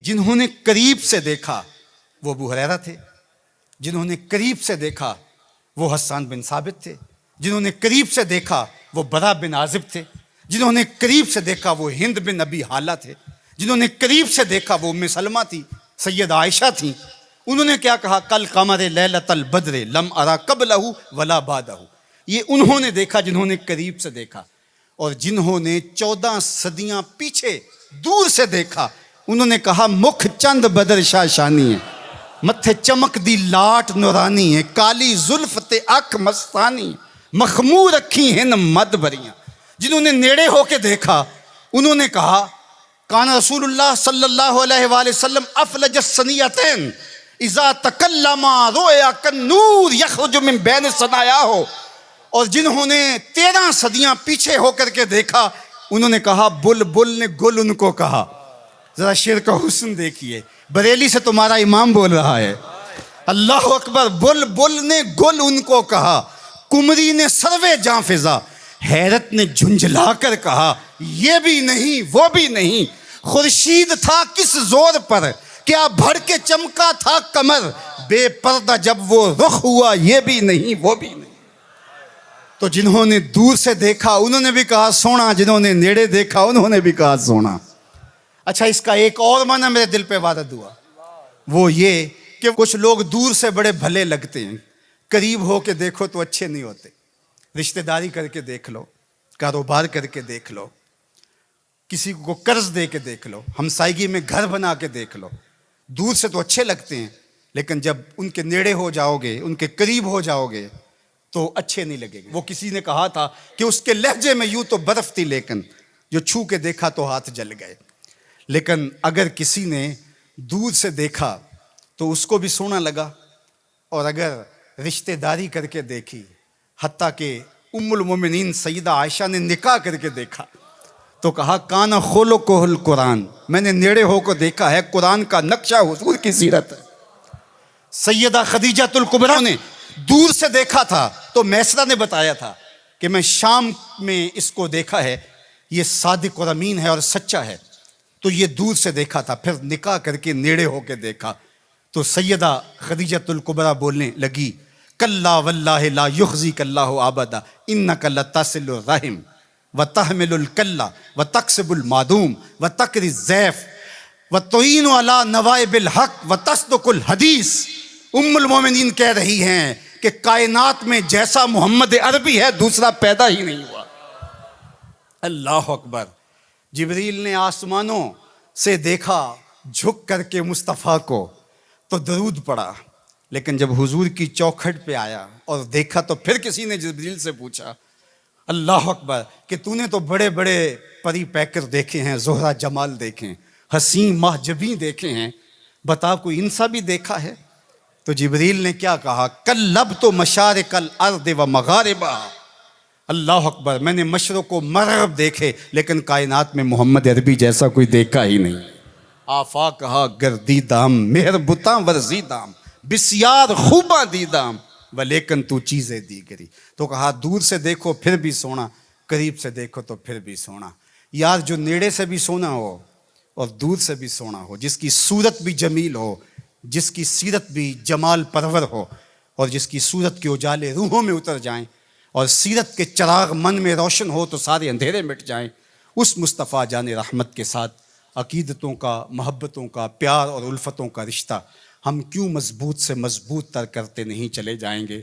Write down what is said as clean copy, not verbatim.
جنہوں نے قریب سے دیکھا وہ ابو ہریرہ تھے، جنہوں نے قریب سے دیکھا وہ حسان بن ثابت تھے، جنہوں نے قریب سے دیکھا وہ برا بن عازب تھے، جنہوں نے قریب سے دیکھا وہ ہند بن ابی حالہ تھے، جنہوں نے قریب سے دیکھا وہ ام سلمہ تھی، سید عائشہ تھیں۔ انہوں نے کیا کہا؟ کل قمر لیلۃ البدر لم ارا قبلہ ولا بعدہ۔ یہ انہوں نے دیکھا جنہوں نے قریب سے دیکھا، اور جنہوں نے 14 صدیاں پیچھے دور سے دیکھا انہوں نے کہا مکھ چند بدر شاہ شانی ہے، متھے چمک دی لاٹ نورانی ہے، کالی زلف تے اکھ مستانی، مخمور اکھی ہن مد بریاں۔ جنہوں نے نیڑے ہو کے دیکھا انہوں نے کہا کان رسول اللہ صلی اللہ علیہ وآلہ وسلم افلج الثنیتین اذا تکلم رؤیا کالنور یخرج من بین ثنایاہ۔ اور جنہوں نے 13 صدیاں پیچھے ہو کر کے دیکھا انہوں نے کہا بلبل نے گل ان کو کہا۔ ذرا شعر کا حسن دیکھیے، بریلی سے تمہارا امام بول رہا ہے، اللہ اکبر۔ بلبل نے گل ان کو کہا، کمری نے سروے جاں فضا، حیرت نے جھنجھلا کر کہا یہ بھی نہیں وہ بھی نہیں، خورشید تھا کس زور پر، کیا بھڑ کے چمکا تھا کمر، بے پردہ جب وہ رخ ہوا یہ بھی نہیں وہ بھی نہیں۔ تو جنہوں نے دور سے دیکھا انہوں نے بھی کہا سونا، جنہوں نے نیڑے دیکھا انہوں نے بھی کہا سونا۔ اچھا، اس کا ایک اور معنی میرے دل پہ وارد ہوا، وہ یہ کہ کچھ لوگ دور سے بڑے بھلے لگتے ہیں، قریب ہو کے دیکھو تو اچھے نہیں ہوتے۔ رشتہ داری کر کے دیکھ لو، کاروبار کر کے دیکھ لو، کسی کو قرض دے کے دیکھ لو، ہمسائیگی میں گھر بنا کے دیکھ لو، دور سے تو اچھے لگتے ہیں لیکن جب ان کے نیڑے ہو جاؤ گے، ان کے قریب ہو جاؤ گے تو اچھے نہیں لگے گے۔ وہ کسی نے کہا تھا کہ اس کے لہجے میں یوں تو برف تھی لیکن جو چھو کے دیکھا تو ہاتھ جل گئے۔ لیکن اگر کسی نے دور سے دیکھا تو اس کو بھی سونا لگا، اور اگر رشتہ داری کر کے دیکھی، حتیٰ کہ ام المومنین سیدہ عائشہ نے نکاح کر کے دیکھا تو کہا کانا خلقہ القرآن، میں نے نیڑے ہو کو دیکھا ہے، قرآن کا نقشہ حضور کی سیرت ہے۔ سیدہ خدیجہ الکبریٰ نے دور سے دیکھا تھا تو میسرہ نے بتایا تھا کہ میں شام میں اس کو دیکھا ہے، یہ صادق اور امین ہے اور سچا ہے، تو یہ دور سے دیکھا تھا، پھر نکاح کر کے نیڑے ہو کے دیکھا۔ تو سیدہ خدیجہ الکبریٰ بولنے لگی کلا واللہ لا یخزیک اللہ ابدا انک لتصل الرحم وتحمل الکلہ وتکسب المعدوم وتقری الضیف وتعین علی نوائب الحق وتصدق الحدیث۔ ام المومنین کہہ رہی ہیں کہ کائنات میں جیسا محمد عربی ہے دوسرا پیدا ہی نہیں ہوا۔ اللہ اکبر۔ جبریل نے آسمانوں سے دیکھا جھک کر کے مصطفیٰ کو تو درود پڑا، لیکن جب حضور کی چوکھٹ پہ آیا اور دیکھا تو پھر کسی نے جبریل سے پوچھا اللہ اکبر کہ تو نے تو بڑے بڑے پری پیکر دیکھے ہیں، زہرہ جمال دیکھے ہیں، حسین ماہ جبیں دیکھے ہیں، بتا کوئی ان سا بھی دیکھا ہے؟ تو جبریل نے کیا کہا کلبت مشارق الارض و مغاربہا۔ اللہ اکبر، میں نے مشرق و مغرب دیکھے لیکن کائنات میں محمد عربی جیسا کوئی دیکھا ہی نہیں۔ آفاق کہا گردیدام مہر بتاں ورزیدام بسیار خوباں دیدام ولیکن تو چیزیں دیگری۔ تو کہا دور سے دیکھو پھر بھی سونا، قریب سے دیکھو تو پھر بھی سونا۔ یار جو نیڑے سے بھی سونا ہو اور دور سے بھی سونا ہو، جس کی صورت بھی جمیل ہو، جس کی سیرت بھی جمال پرور ہو، اور جس کی صورت کے اجالے روحوں میں اتر جائیں اور سیرت کے چراغ من میں روشن ہو تو سارے اندھیرے مٹ جائیں، اس مصطفیٰ جان رحمت کے ساتھ عقیدتوں کا، محبتوں کا، پیار اور الفتوں کا رشتہ ہم کیوں مضبوط سے مضبوط تر کرتے نہیں چلے جائیں گے؟